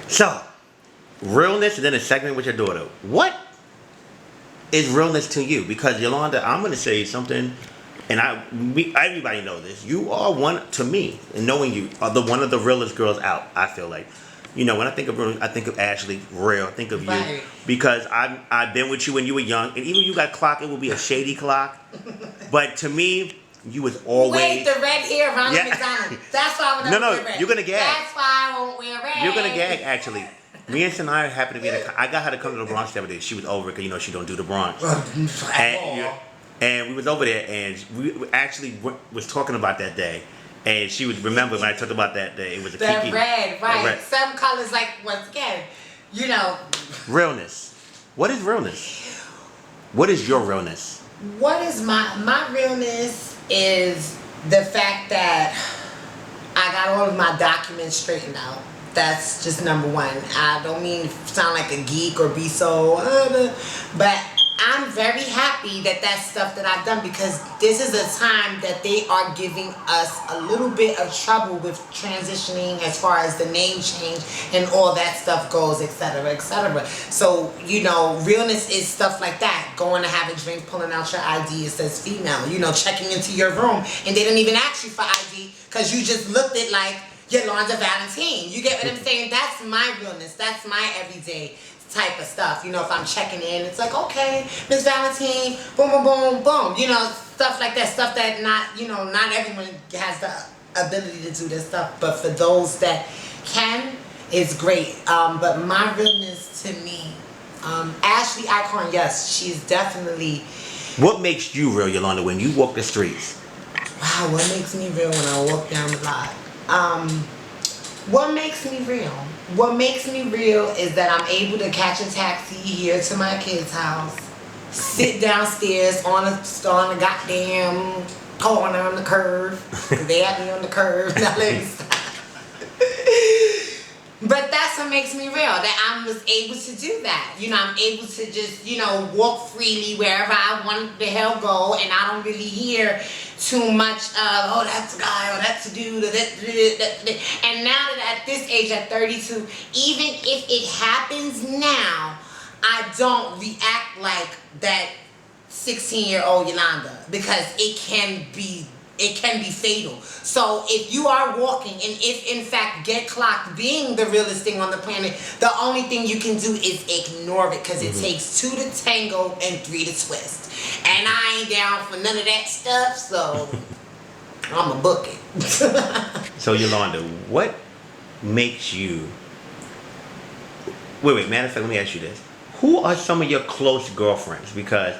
So, realness, and then a segment with your daughter. What is realness to you? Because Yolanda, I'm going to say something, and everybody know this. You are one to me, and knowing you are one of the realest girls out. I feel like, when I think of real, I think of Ashley, real. I think of you because I've been with you when you were young, and even you got clock. It will be a shady clock, but to me. You was always. Wait, the red hair, Ronald McDonald. That's why I would never wear red. You're gonna gag. That's why I won't wear red. You're gonna gag, actually. Me and Sanaya happened to be I got her to come to the Bronx the other day. She was over it because she don't do the Bronx. And we was over there, and we actually was talking about that day. And she would remember when I talked about that day. It was a kiki. Red, right? Red. Some colors, like once again, Realness. What is realness? What is your realness? What is my realness? Is the fact that I got all of my documents straightened out. That's just number one. I don't mean to sound like a geek or be so, but I'm very happy that that's stuff that I've done because this is a time that they are giving us a little bit of trouble with transitioning as far as the name change and all that stuff goes, etc., etc. So, realness is stuff like that. Going to have a drink, pulling out your ID, it says female, checking into your room and they didn't even ask you for ID because you just looked at like Yolanda Valentine. You get what I'm saying? That's my realness. That's my everyday type of stuff. If I'm checking in, it's like, okay, Miss Valentine, boom, boom, boom, boom. Stuff like that. Stuff that not everyone has the ability to do this stuff. But for those that can, it's great. But my realness to me, Ashley Icon, yes, she's definitely. What makes you real, Yolanda, when you walk the streets? Wow, what makes me real when I walk down the block? What makes me real? What makes me real is that I'm able to catch a taxi here to my kid's house, sit downstairs on the goddamn corner on the curve. They had me on the curve. Now let me stop. But that's what makes me real, that I was able to do that. I'm able to just, walk freely wherever I want the hell go, and I don't really hear too much of, oh, that's a guy, or that's a dude, or that. And now that at this age, at 32, even if it happens now, I don't react like that 16-year-old Yolanda, because it can be fatal. So if you are walking, and if in fact get clocked being the realest thing on the planet, the only thing you can do is ignore it, because it takes 2 to tango and 3 to twist. And I ain't down for none of that stuff, so I'ma book it. So Yolanda, what makes you... Wait, matter of fact, let me ask you this. Who are some of your close girlfriends? Because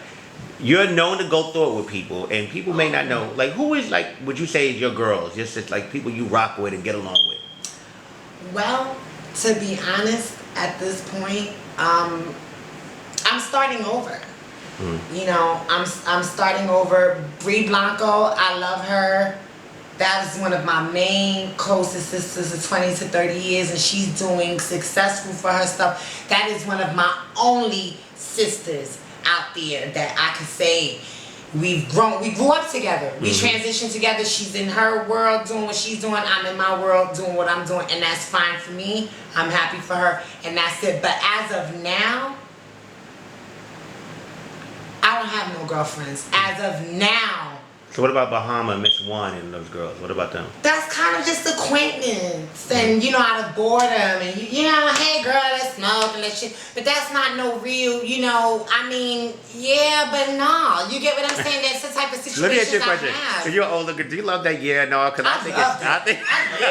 you're known to go through it with people, and people may not know. Like, who is, like, would you say is your girls? Just like people you rock with and get along with? Well, to be honest, at this point, I'm starting over. I'm starting over. Brie Blanco, I love her. That is one of my main closest sisters of 20 to 30 years, and she's doing successful for her stuff. That is one of my only sisters out there that I could say we grew up together. We transitioned together. She's in her world doing what she's doing. I'm in my world doing what I'm doing, and that's fine for me. I'm happy for her, and that's it. But as of now, I don't have no girlfriends. As of now. So what about Bahama, Miss One, and those girls? What about them? That's kind of just acquaintance, and out of boredom, and hey girl, let's smoke and let's shit. But that's not no real, I mean, yeah, but no. You get what I'm saying? That's the type of situation. Let me ask you a question. Because you're older, do you love that? Yeah, no, because I think I live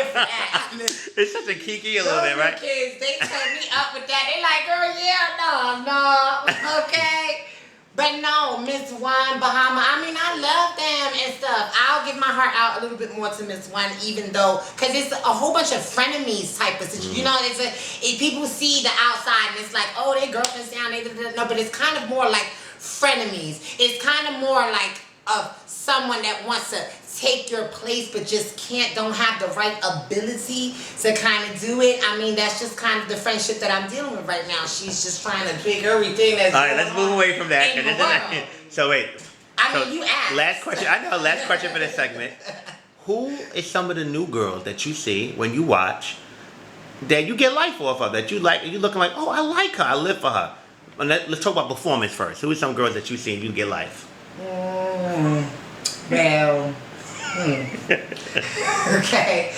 for that. It's such a kiki a little bit, right? Kids, they turn me up with that. They like, girl, no, okay. But no, Miss One, Bahama, I mean, I love them and stuff. I'll give my heart out a little bit more to Miss One, even though, because it's a whole bunch of frenemies type of situation. If people see the outside and it's like, oh, they girlfriends down, no, but it's kind of more like frenemies. It's kind of more like of someone that wants to take your place but just don't have the right ability to kind of do it. I mean, that's just kind of the friendship that I'm dealing with right now. She's just trying to pick everything that's all right, let's move away from that. So wait. I mean, you asked. Last question. I know, last question for this segment. Who is some of the new girls that you see when you watch that you get life off of, that you like, you looking like, oh, I like her, I live for her. And let's talk about performance first. Who are some girls that you see and you get life? Well, okay.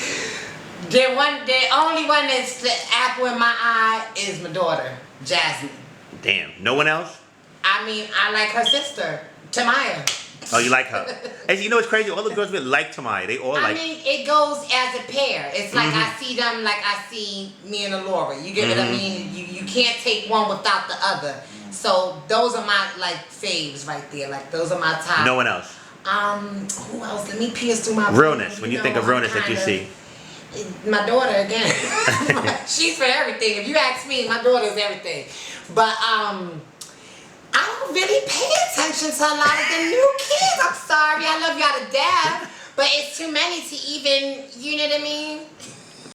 The only one that's the apple in my eye is my daughter, Jasmine. Damn, no one else? I mean, I like her sister, Tamaya. Oh, you like her? And you know what's crazy? All the girls like Tamaya. They all I mean, it goes as a pair. It's like I see them like I see me and Alora. You get what I mean? You can't take one without the other. So those are my like faves right there. Like those are my top. No one else. Who else? Let me pierce through my Realness. When you think of realness that you see. My daughter again. She's for everything. If you ask me, my daughter is everything. But I don't really pay attention to a lot of the new kids. I'm sorry, I love y'all to death, but it's too many to even, you know what I mean?